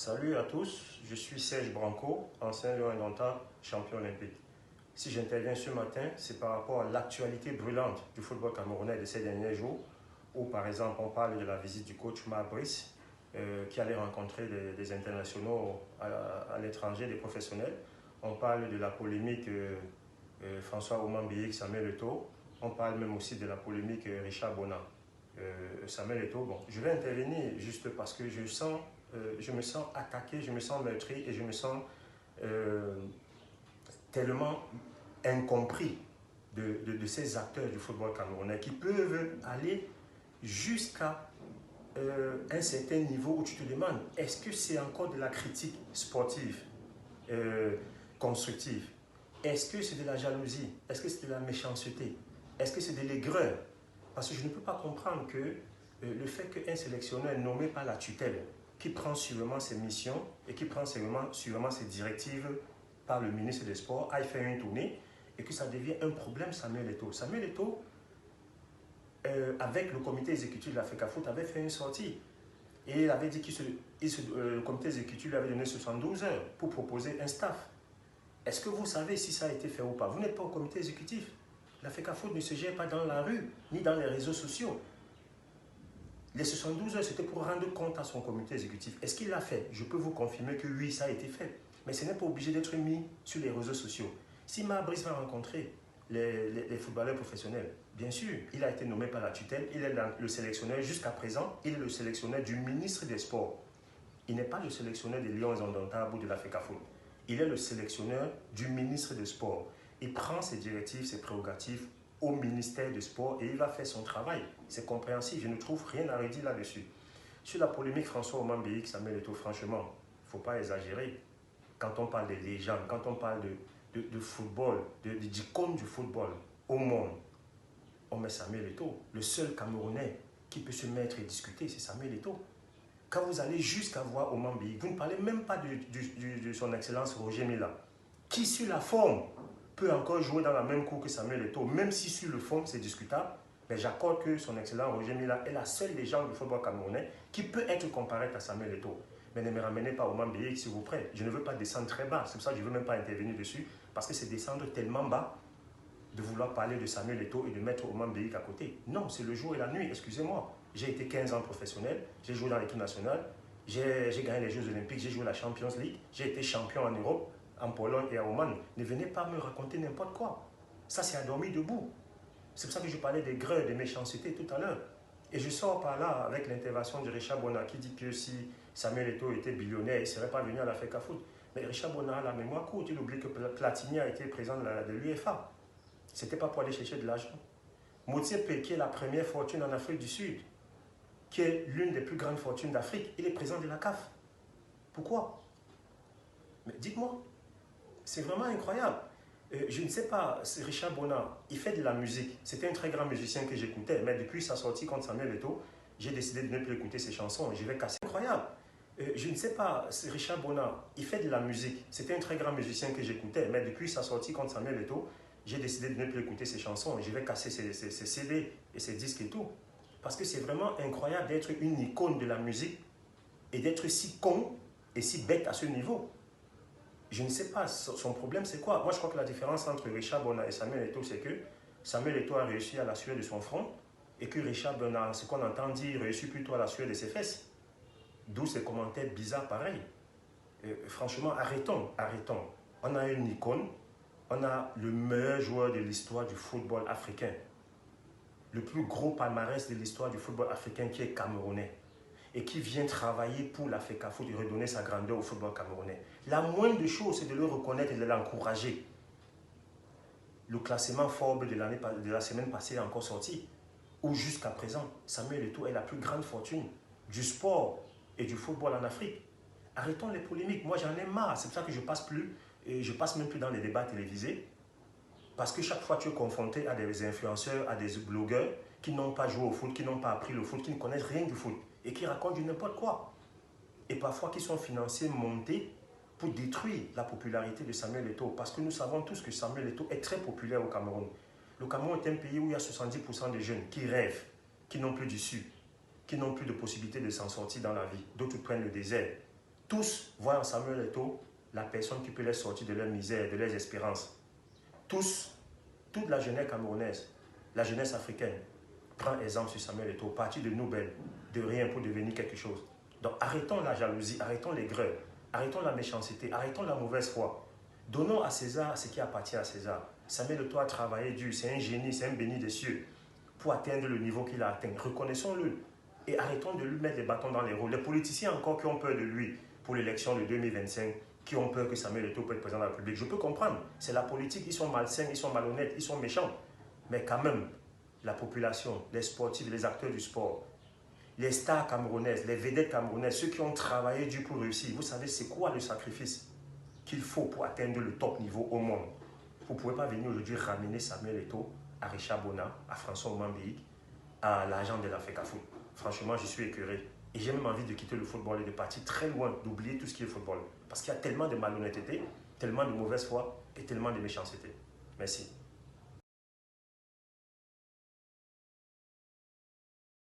Salut à tous, je suis Serge Branco, ancien Lion indomptable, champion olympique. Si j'interviens ce matin, c'est par rapport à l'actualité brûlante du football camerounais de ces derniers jours, où par exemple on parle de la visite du coach Brice, qui allait rencontrer des internationaux à l'étranger, des professionnels. On parle de la polémique François Omam-Biyik, Samuel Eto'o. On parle même aussi de la polémique Richard Bona, Samuel Eto'o. Bon, je vais intervenir juste parce que je me sens attaqué, je me sens meurtri et je me sens tellement incompris de ces acteurs du football camerounais qui peuvent aller jusqu'à un certain niveau où tu te demandes, est-ce que c'est encore de la critique sportive, constructive? Est-ce que c'est de la jalousie? Est-ce que c'est de la méchanceté? Est-ce que c'est de l'aigreur? Parce que je ne peux pas comprendre que le fait qu'un sélectionneur nommé par la tutelle, qui prend sûrement ses missions et qui prend sûrement ses directives par le ministre des Sports, aille faire une tournée et que ça devient un problème Samuel Eto'o. Samuel Eto'o, avec le comité exécutif de l'Africa Foot, avait fait une sortie. Et il avait dit que le comité exécutif lui avait donné 72 heures pour proposer un staff. Est-ce que vous savez si ça a été fait ou pas? Vous n'êtes pas au comité exécutif. L'Africa Foot ne se gère pas dans la rue, ni dans les réseaux sociaux. Les 72 heures, c'était pour rendre compte à son comité exécutif. Est-ce qu'il l'a fait? Je peux vous confirmer que oui, ça a été fait. Mais ce n'est pas obligé d'être mis sur les réseaux sociaux. Si Brice va rencontrer les footballeurs professionnels, bien sûr, il a été nommé par la tutelle, il est le sélectionneur jusqu'à présent, il est le sélectionneur du ministre des Sports. Il n'est pas le sélectionneur des Lions indomptables ou de l'Africa Foot. Il est le sélectionneur du ministre des Sports. Il prend ses directives, ses prérogatives au ministère des Sports et il va faire son travail. C'est compréhensible, je ne trouve rien à redire là-dessus. Sur la polémique François Omam-Biyik, Samuel Eto'o, franchement, il ne faut pas exagérer. Quand on parle de légendes, quand on parle de football, d'icône du football au monde, on met Samuel Eto'o. Le seul Camerounais qui peut se mettre et discuter, c'est Samuel Eto'o. Quand vous allez jusqu'à voir Omam-Biyik, vous ne parlez même pas de son excellence Roger Mila, qui sur la forme peut encore jouer dans la même cour que Samuel Eto'o, même si sur le fond c'est discutable, mais j'accorde que son excellent Roger Mila est la seule légende du football camerounais qui peut être comparée à Samuel Eto'o. Mais ne me ramenez pas Omam-Biyik s'il vous plaît, je ne veux pas descendre très bas, c'est pour ça que je ne veux même pas intervenir dessus, parce que c'est descendre tellement bas de vouloir parler de Samuel Eto'o et de mettre Omam-Biyik à côté. Non, c'est le jour et la nuit, excusez-moi. J'ai été 15 ans professionnel, j'ai joué dans l'équipe nationale, j'ai gagné les Jeux Olympiques, j'ai joué la Champions League, j'ai été champion en Europe, en Pologne et à Oman. Ne venez pas me raconter n'importe quoi. Ça, c'est à dormir debout. C'est pour ça que je parlais des greurs, des méchancetés tout à l'heure. Et je sors par là avec l'intervention de Richard Bona qui dit que si Samuel Eto'o était billionnaire, il ne serait pas venu à l'Africa Foot. Mais Richard Bona a la mémoire courte. Il oublie que Platini a été président de l'UEFA. Ce n'était pas pour aller chercher de l'argent. Motsepe, qui est la première fortune en Afrique du Sud, qui est l'une des plus grandes fortunes d'Afrique, il est président de la CAF. Pourquoi? Mais dites-moi. C'est vraiment incroyable. Je ne sais pas, Richard Bona, il fait de la musique. C'était un très grand musicien que j'écoutais, mais depuis sa sortie contre Samuel Eto'o, j'ai décidé de ne plus écouter ses chansons. Je vais casser. Incroyable. Je ne sais pas, Richard Bona, il fait de la musique. C'était un très grand musicien que j'écoutais, mais depuis sa sortie contre Samuel Eto'o, j'ai décidé de ne plus écouter ses chansons. Je vais casser ses CD et ses disques et tout. Parce que c'est vraiment incroyable d'être une icône de la musique et d'être si con et si bête à ce niveau. Je ne sais pas, son problème c'est quoi? Moi je crois que la différence entre Richard Bona et Samuel Eto'o, c'est que Samuel Eto'o a réussi à la sueur de son front et que Richard Bona, ce qu'on entend dire, réussit plutôt à la sueur de ses fesses. D'où ces commentaires bizarres pareils. Franchement, arrêtons. On a une icône, on a le meilleur joueur de l'histoire du football africain. Le plus gros palmarès de l'histoire du football africain qui est camerounais et qui vient travailler pour l'Africa Foot et redonner sa grandeur au football camerounais. La moindre chose, c'est de le reconnaître et de l'encourager. Le classement Forbes de la semaine passée est encore sorti, où jusqu'à présent, Samuel Eto'o est la plus grande fortune du sport et du football en Afrique. Arrêtons les polémiques. Moi, j'en ai marre. C'est pour ça que je passe même plus dans les débats télévisés. Parce que chaque fois, tu es confronté à des influenceurs, à des blogueurs qui n'ont pas joué au foot, qui n'ont pas appris le foot, qui ne connaissent rien du foot et qui racontent du n'importe quoi. Et parfois qui sont financés, montés pour détruire la popularité de Samuel Eto'o. Parce que nous savons tous que Samuel Eto'o est très populaire au Cameroun. Le Cameroun est un pays où il y a 70% de jeunes qui rêvent, qui n'ont plus d'issue, qui n'ont plus de possibilité de s'en sortir dans la vie. D'autres prennent le désert. Tous voient en Samuel Eto'o la personne qui peut les sortir de leur misère, de leurs espérances. Tous, toute la jeunesse camerounaise, la jeunesse africaine, prend exemple sur Samuel Eto'o, parti de Nouvelle, de rien pour devenir quelque chose. Donc arrêtons la jalousie, arrêtons l'aigreur, arrêtons la méchanceté, arrêtons la mauvaise foi. Donnons à César ce qui appartient à César. Samuel Eto'o a travaillé dur, c'est un génie, c'est un béni des cieux pour atteindre le niveau qu'il a atteint. Reconnaissons-le et arrêtons de lui mettre des bâtons dans les roues. Les politiciens encore qui ont peur de lui pour l'élection de 2025, qui ont peur que Samuel Eto'o peut être président de la République, je peux comprendre. C'est la politique, ils sont malsains, ils sont malhonnêtes, ils sont méchants. Mais quand même, la population, les sportifs, les acteurs du sport, les stars camerounaises, les vedettes camerounaises, ceux qui ont travaillé dur pour réussir, vous savez c'est quoi le sacrifice qu'il faut pour atteindre le top niveau au monde. Vous ne pouvez pas venir aujourd'hui ramener Samuel Eto'o à Richard Bona, à François Omambéik, à l'agent de l'Africa Foot. Franchement, je suis écœuré. Et j'ai même envie de quitter le football et de partir très loin, d'oublier tout ce qui est football. Parce qu'il y a tellement de malhonnêteté, tellement de mauvaise foi et tellement de méchanceté. Merci.